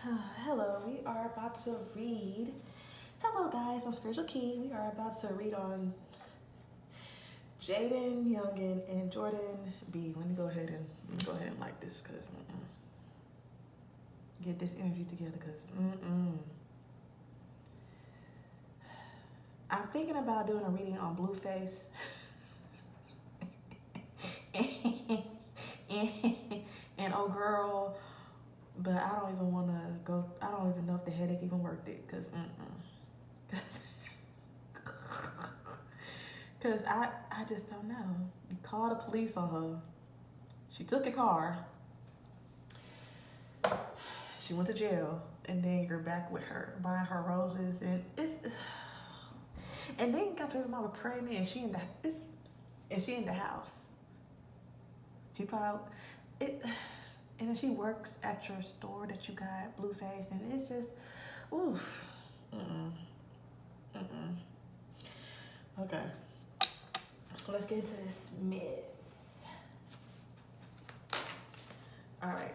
Hello, we are about to read. Hello, guys, I'm Spiritual Key. We are about to read on JayDaYoungan and Jordan B. Let me go ahead and like this, cause get this energy together, cause I'm thinking about doing a reading on Blueface. and oh girl, but I don't even want to go. I don't even know if the headache even worth it, cause cause I just don't know. You call the police on her. She took your car. She went to jail, and then you're back with her, buying her roses, and and then you got to her mama pregnant, and she in the house. He probably and then she works at your store that you got, Blueface, and it's just, ooh, Okay, so let's get into this mess. All right.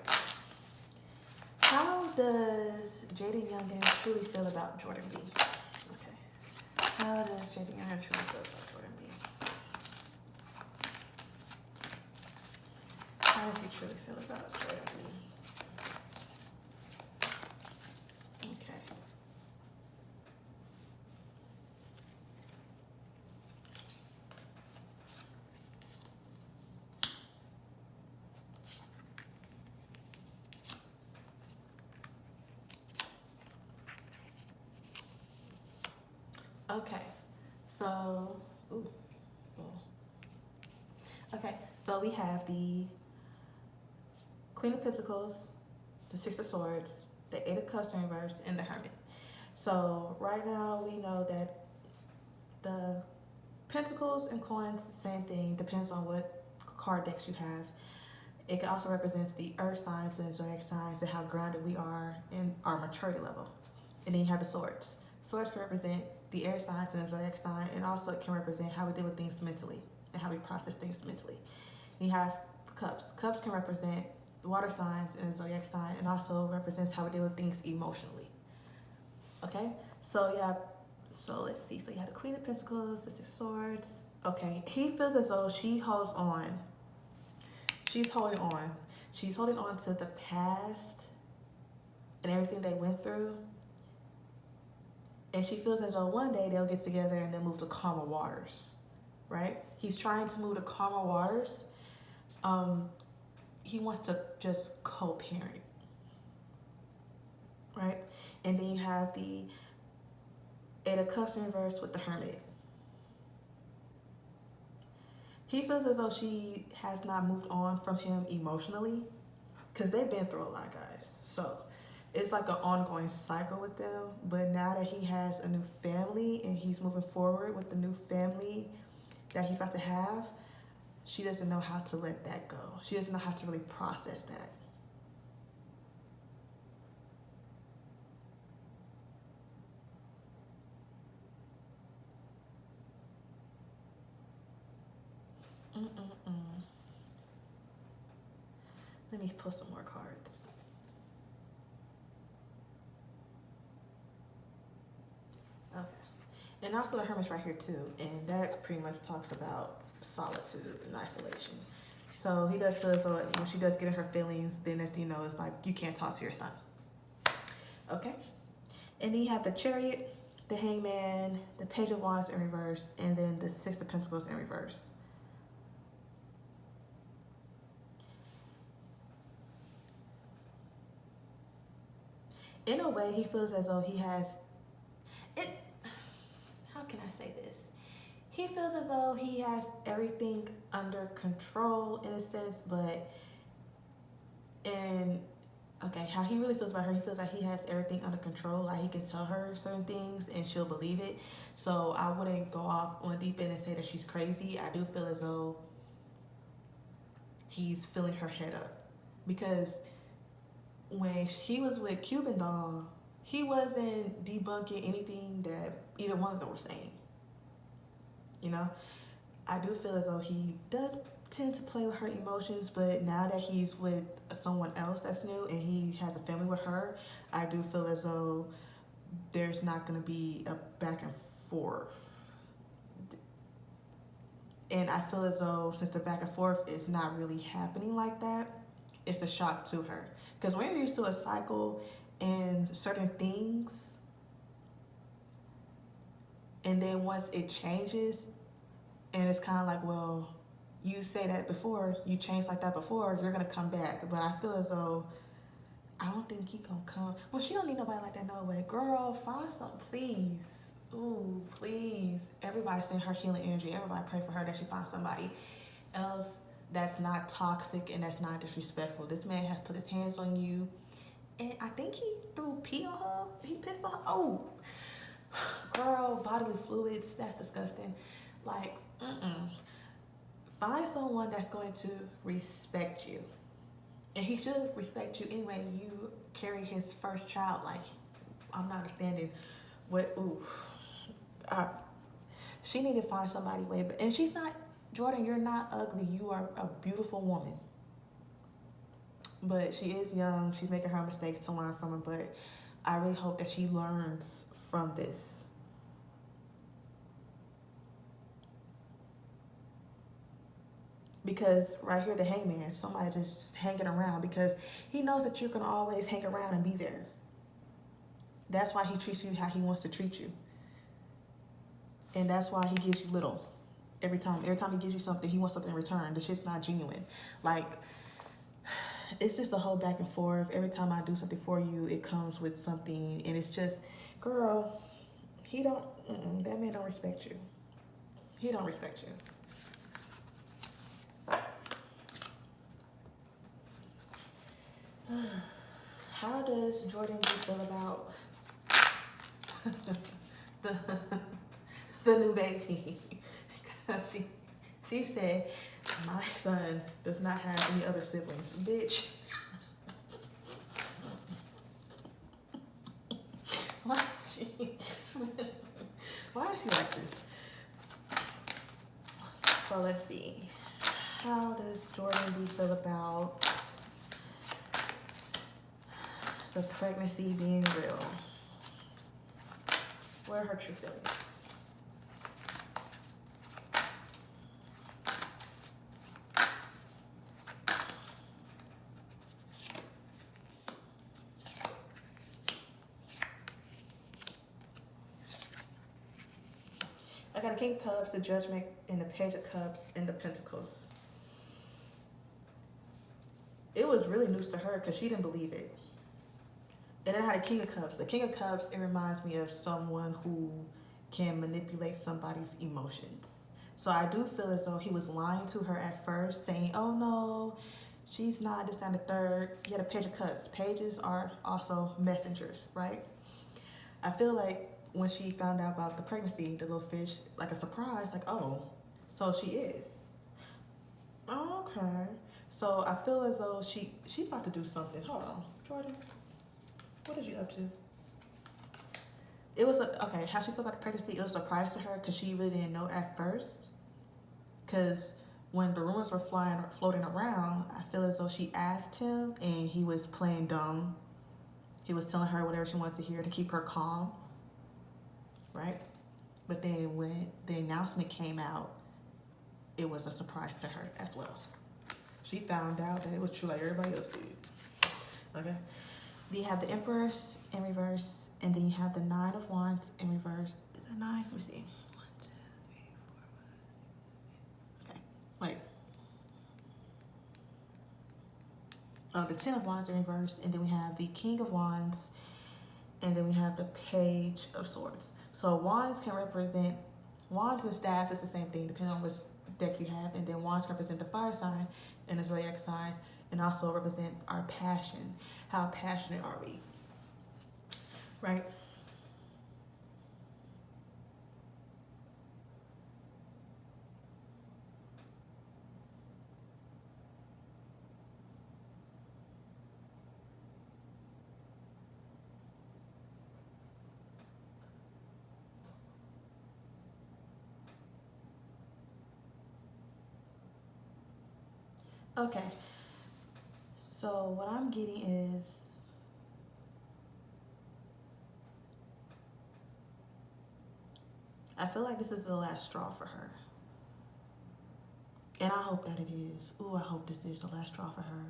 How does JayDaYoungan truly feel about Jordan B? Okay. How does JayDaYoungan truly feel about Jordan B? How does he truly feel about Jordan B? Okay. Okay. So, okay. So we have the Queen of Pentacles, the Six of Swords, the Eight of Cups in reverse, and the Hermit. So right now we know that the Pentacles and Coins, same thing, depends on what card decks you have. It can also represent the earth signs and zodiac signs and how grounded we are in our maturity level. And then you have the swords. Swords can represent the air signs and the zodiac sign, and also it can represent how we deal with things mentally and how we process things mentally. And you have cups. Cups can represent the water signs and the zodiac sign, and also represents how we deal with things emotionally. Okay, so let's see. So you have the Queen of Pentacles, the Six of Swords. Okay, he feels as though she holds on. She's holding on. She's holding on to the past and everything they went through. And she feels as though one day they'll get together and they'll move to calmer waters, right? He's trying to move to calmer waters. He wants to just co-parent, right? And then you have the Eight of Cups in reverse with the Hermit. He feels as though she has not moved on from him emotionally, because they've been through a lot, guys. So it's like an ongoing cycle with them. But now that he has a new family and he's moving forward with the new family that he's about to have, she doesn't know how to let that go. She doesn't know how to really process that. Let me pull some more cards. Okay. And also the Hermit's right here too. And that pretty much talks about solitude and isolation. So he does feel as though when she does get in her feelings, then as you know, it's like you can't talk to your son. Okay? And then you have the Chariot, the Hangman, the Page of Wands in reverse, and then the Six of Pentacles in reverse. In a way, he feels as though he has it. How can I say this? He feels as though he has everything under control in a sense, but how he really feels about her, he feels like he has everything under control. Like he can tell her certain things and she'll believe it. So I wouldn't go off on the deep end and say that she's crazy. I do feel as though he's filling her head up, because when he was with Cuban Doll, he wasn't debunking anything that either one of them were saying. You know, I do feel as though he does tend to play with her emotions, but now that he's with someone else that's new and he has a family with her, I do feel as though there's not going to be a back and forth. And I feel as though since the back and forth is not really happening like that, it's a shock to her. Because when you're used to a cycle and certain things, and then once it changes, and it's kind of like, well, you say that before, you changed like that before, you're gonna come back. But I feel as though I don't think he gonna come. Well, she don't need nobody like that no way. Girl, find something, please. Ooh, please. Everybody send her healing energy. Everybody pray for her that she finds somebody else that's not toxic and that's not disrespectful. This man has put his hands on you, and I think he threw pee on her. He pissed on her. Oh, girl, bodily fluids. That's disgusting. Like, find someone that's going to respect you. And he should respect you anyway. You carry his first child. Like, I'm not understanding what, she need to find somebody way better. And she's not, Jordan, you're not ugly. You are a beautiful woman. But she is young. She's making her mistakes to learn from it. But I really hope that she learns from this. Because right here, the hangman, somebody just hanging around because he knows that you can always hang around and be there. That's why he treats you how he wants to treat you. And that's why he gives you little. Every time he gives you something, he wants something in return. The shit's not genuine. Like, it's just a whole back and forth. Every time I do something for you, it comes with something. And it's just, girl, that man don't respect you. He don't respect you. How does Jordan B feel about the new baby? Because she said, my son does not have any other siblings. Bitch. Why is she like this? So let's see. How does Jordan B feel about the pregnancy being real? What are her true feelings? I got a King of Cups, the Judgment, and the Page of Cups, and the Pentacles. It was really news to her because she didn't believe it. And then I had a King of Cups. The King of Cups, it reminds me of someone who can manipulate somebody's emotions. So I do feel as though he was lying to her at first, saying, oh no, she's not, this, that, and the third. He had a Page of Cups. Pages are also messengers, right? I feel like when she found out about the pregnancy, the little fish, like a surprise, like, oh, so she is. Okay. So I feel as though she's about to do something. Hold on, Jordan. What are you up to? It was, okay, how she felt about the pregnancy, it was a surprise to her because she really didn't know at first. Because when the rumors were floating around, I feel as though she asked him and he was playing dumb. He was telling her whatever she wanted to hear to keep her calm, right? But then when the announcement came out, it was a surprise to her as well. She found out that it was true like everybody else did, okay? Then you have the Empress in reverse, and then you have the Nine of Wands in reverse. Is that 9? Let me see. 1, 2, 3, 4, 5. Okay, wait. Oh, the 10 of Wands in reverse, and then we have the King of Wands, and then we have the Page of Swords. So wands can represent, wands and staff is the same thing, depending on which deck you have, and then wands can represent the fire sign and the zodiac sign, and also represent our passion. How passionate are we, right? Okay. So what I'm getting is I feel like this is the last straw for her. And I hope that it is. Ooh, I hope this is the last straw for her.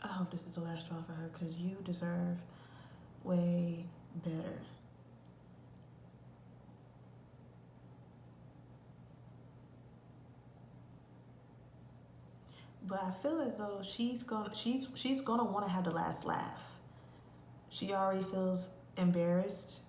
I hope this is the last straw for her because you deserve way better. But I feel as though she's gonna want to have the last laugh. She already feels embarrassed,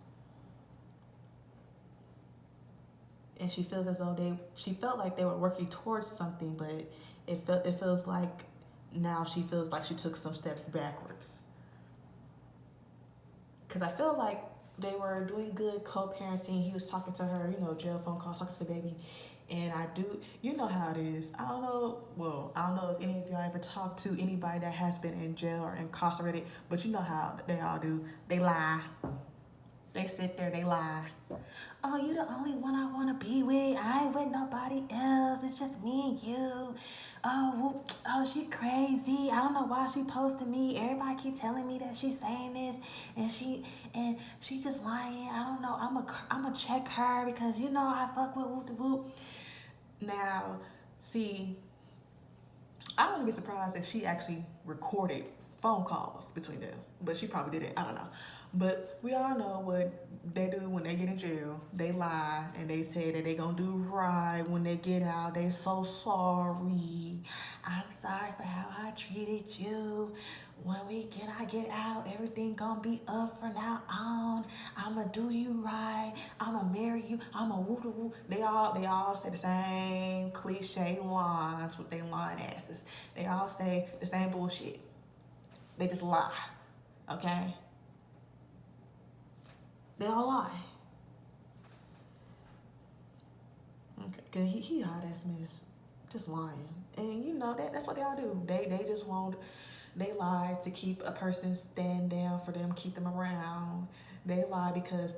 and she feels as though she felt like they were working towards something, but it feels like now she feels like she took some steps backwards. Because I feel like they were doing good co-parenting. He was talking to her, jail phone calls, talking to the baby. And you know how it is. I don't know if any of y'all ever talked to anybody that has been in jail or incarcerated, but you know how they all do. They lie. They sit there, they lie. Oh, you the only one I want to be with. I ain't with nobody else. It's just me and you. Oh, she crazy. I don't know why she posted me. Everybody keep telling me that she's saying this, and she just lying. I don't know. I'ma check her because I fuck with whoop de whoop. Now, see, I wouldn't be surprised if she actually recorded phone calls between them, but she probably didn't. I don't know. But we all know what they do when they get in jail. They lie and they say that they gonna do right when they get out. They so sorry. I'm sorry for how I treated you. When I get out, everything gonna be up from now on. I'ma do you right. I'ma marry you. I'ma woo de woo. They all say the same cliche lines with their lying asses. They all say the same bullshit. They just lie. Okay? They all lie. Okay, cause he hot ass mess, just lying, and that's what they all do. They just they lie to keep a person stand down for them, keep them around. They lie because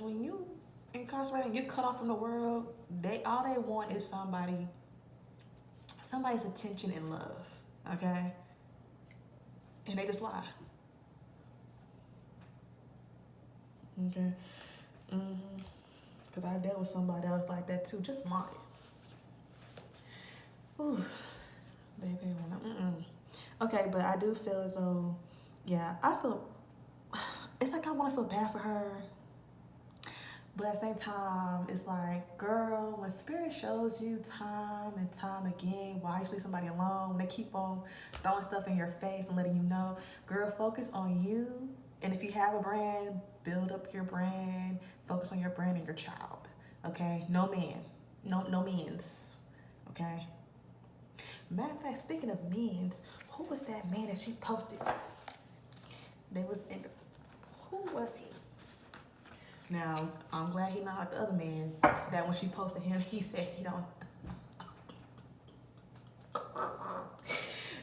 when you incarcerated and you cut off from the world, all they want is somebody's attention and love. Okay, and they just lie. Okay. Because I dealt with somebody else like that too, just lying. Ooh, baby, okay, but I do feel as though, it's like I want to feel bad for her, but at the same time, it's like, girl, when spirit shows you time and time again why you leave somebody alone, they keep on throwing stuff in your face and letting you know, girl, focus on you. And if you have a brand, build up your brand, focus on your brand and your child, okay? No means, okay? Matter of fact, speaking of means, who was that man that she posted? Who was he? Now, I'm glad he not like the other man that when she posted him, he said he don't.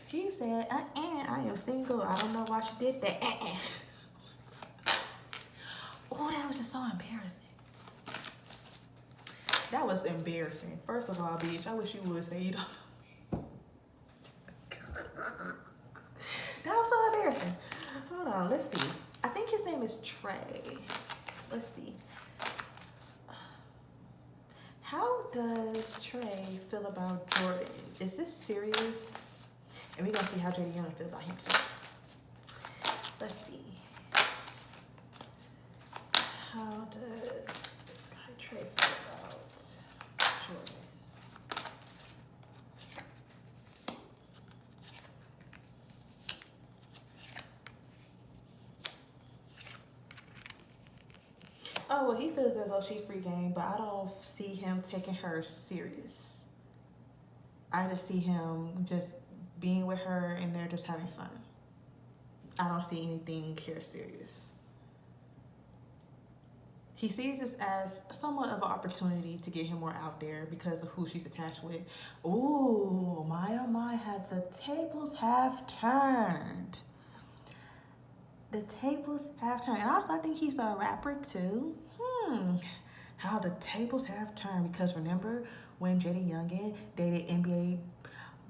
He said, I am single. I don't know why she did that. Oh, that was just so embarrassing. That was embarrassing. First of all, bitch, I wish you would say you don't. That was so embarrassing. Hold on, let's see. I think his name is Trey. Let's see. How does Trey feel about Jordan? Is this serious? And we're gonna see how JayDaYoungan feel about him too. Let's see. How does this guy Trey feel about Jordan? Oh, well, he feels as though she free game, but I don't see him taking her serious. I just see him just being with her and they're just having fun. I don't see anything here serious. He sees this as somewhat of an opportunity to get him more out there because of who she's attached with. Ooh, my oh my, the tables have turned. The tables have turned. And also, I think he's a rapper too. How the tables have turned. Because remember, when JayDaYoungan dated NBA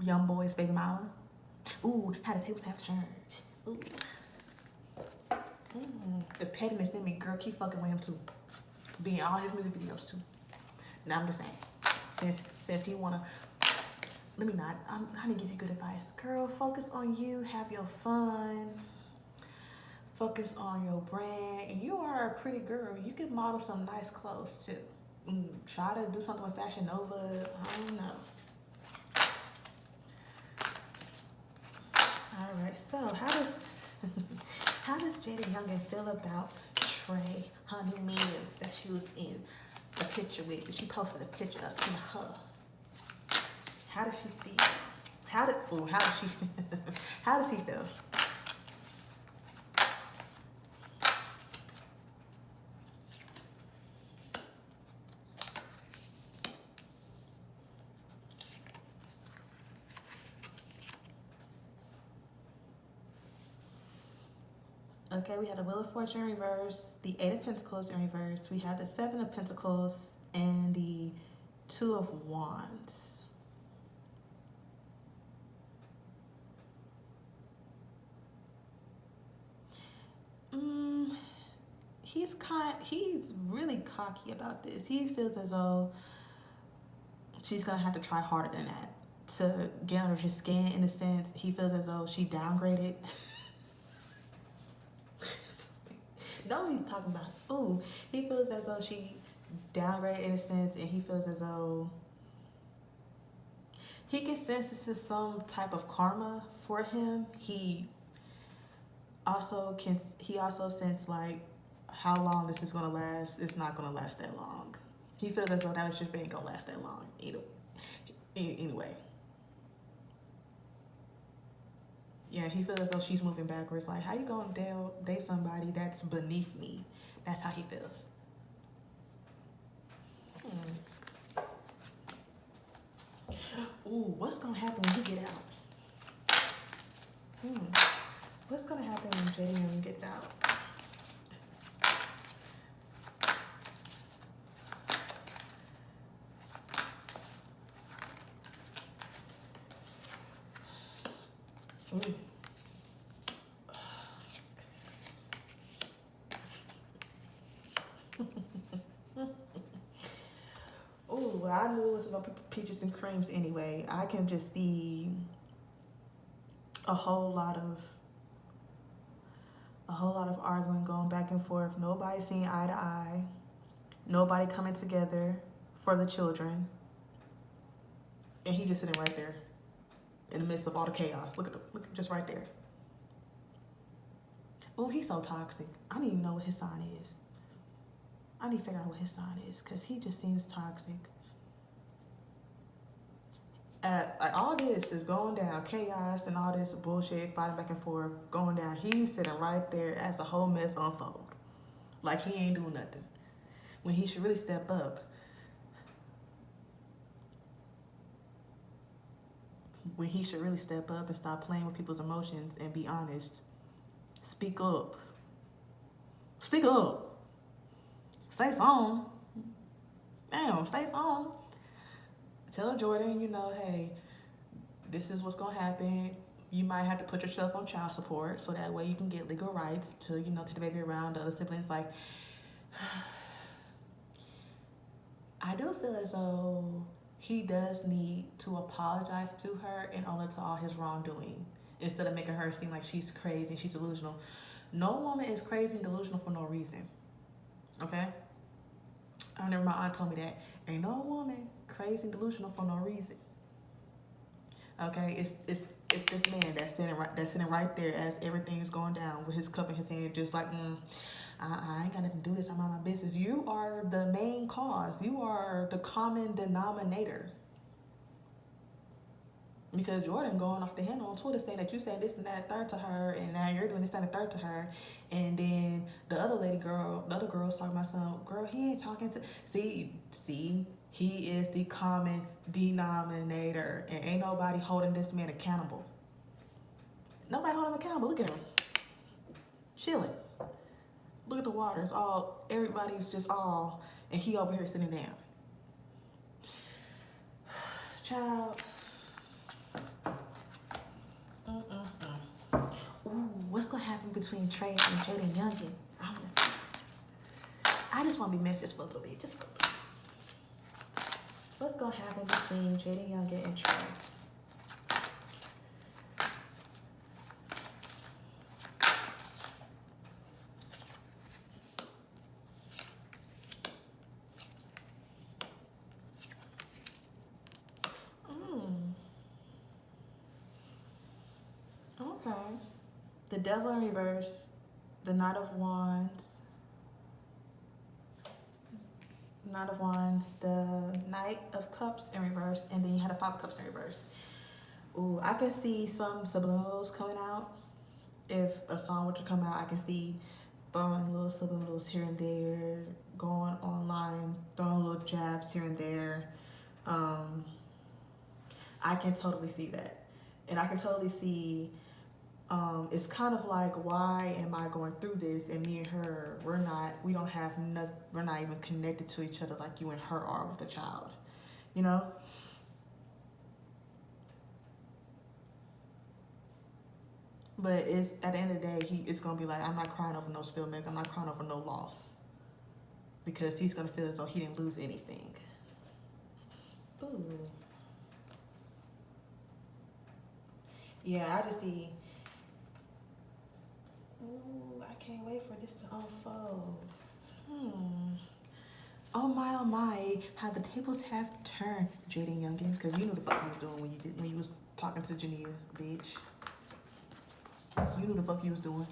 young boy's baby mama. Ooh, how the tables have turned. Ooh. The pettiness in me, girl, keep fucking with him too. Be in all his music videos too. Now I'm just saying, since he wanna, let me not. I'm gonna give you good advice, girl. Focus on you, have your fun. Focus on your brand. And you are a pretty girl. You can model some nice clothes too. Try to do something with Fashion Nova. I don't know. All right. So how does JayDaYoungan feel about Trey, her new minions that she was in the picture with? She posted a picture up in her. How does she feel? How does he feel? Okay, we had the Wheel of Fortune in reverse, the Eight of Pentacles in reverse. We had the Seven of Pentacles and the Two of Wands. He's really cocky about this. He feels as though she's gonna have to try harder than that to get under his skin. In a sense, he feels as though she downgraded. No, he's talking about. Ooh, he feels as though she downgraded in a sense, and he feels as though he can sense this is some type of karma for him. He also sense like how long this is gonna last. It's not gonna last that long. He feels as though that relationship ain't gonna last that long. Anyway. Yeah, he feels as though she's moving backwards. Like, how you gonna date somebody that's beneath me? That's how he feels. Ooh, what's gonna happen when he get out? What's gonna happen when JayDaYoungan gets out? Ooh. Ooh, well, I knew it was about peaches and creams anyway. I can just see a whole lot of arguing, going back and forth. Nobody seeing eye to eye. Nobody coming together for the children. And he just sitting right there in the midst of all the chaos. Look just right there. Oh, he's so toxic. I don't even know what his sign is. I need to figure out what his sign is because he just seems toxic. Like all this is going down, chaos and all this bullshit, fighting back and forth, going down. He's sitting right there as the whole mess unfold. Like he ain't doing nothing. When he should really step up. When he should really step up and stop playing with people's emotions and be honest. Speak up. Speak up. Say something. Damn, say something. Tell Jordan, hey, this is what's gonna happen. You might have to put yourself on child support so that way you can get legal rights to, take the baby around the other siblings. Like, I do feel as though he does need to apologize to her and own up to all his wrongdoing instead of making her seem like she's crazy and she's delusional. No woman is crazy and delusional for no reason. Okay? I remember my aunt told me that. Ain't no woman crazy and delusional for no reason. Okay? It's this man that's sitting right there as everything's going down with his cup in his hand, just like, I ain't got nothing to do this. I'm on my business. You are the main cause. You are the common denominator. Because Jordan going off the handle on Twitter saying that you said this and that third to her, and now you're doing this and that third to her, and then the other girl's talking about some girl. He ain't talking to. See, he is the common denominator, and ain't nobody holding this man accountable. Nobody holding him accountable. Look at him, chilling. Look at the water. Everybody's just all, and he over here sitting down. Child. Ooh, what's gonna happen between Trey and JayDaYoungan? I wanna see this. I just wanna be messy just for a little bit, just for a little bit. What's gonna happen between JayDaYoungan and Trey? Okay. The Devil in reverse, the Knight of Wands, the Knight of Cups in reverse, and then you had a Five of Cups in reverse. Ooh, I can see some subliminals coming out. If a song were to come out, I can see throwing little subliminals here and there, going online, throwing little jabs here and there. I can totally see that. And I can totally see, it's kind of like, why am I going through this? And me and her, we're not even connected to each other like you and her are with a child, you know? But it's at the end of the day, it's gonna be like, I'm not crying over no spilled milk. I'm not crying over no loss, because he's gonna feel as though he didn't lose anything. Ooh. Yeah, I just see. Ooh, I can't wait for this to unfold. Oh my, how the tables have turned, JayDaYoungan, because you knew the fuck you was doing when you was talking to Jania, bitch. You knew the fuck you was doing.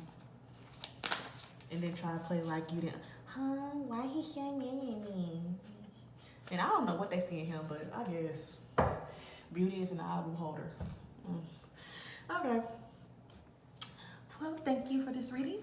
And then try to play like you didn't. Why he saying me? And I don't know what they see in him, but I guess beauty is an eye beholder. Okay. Well, thank you for this reading.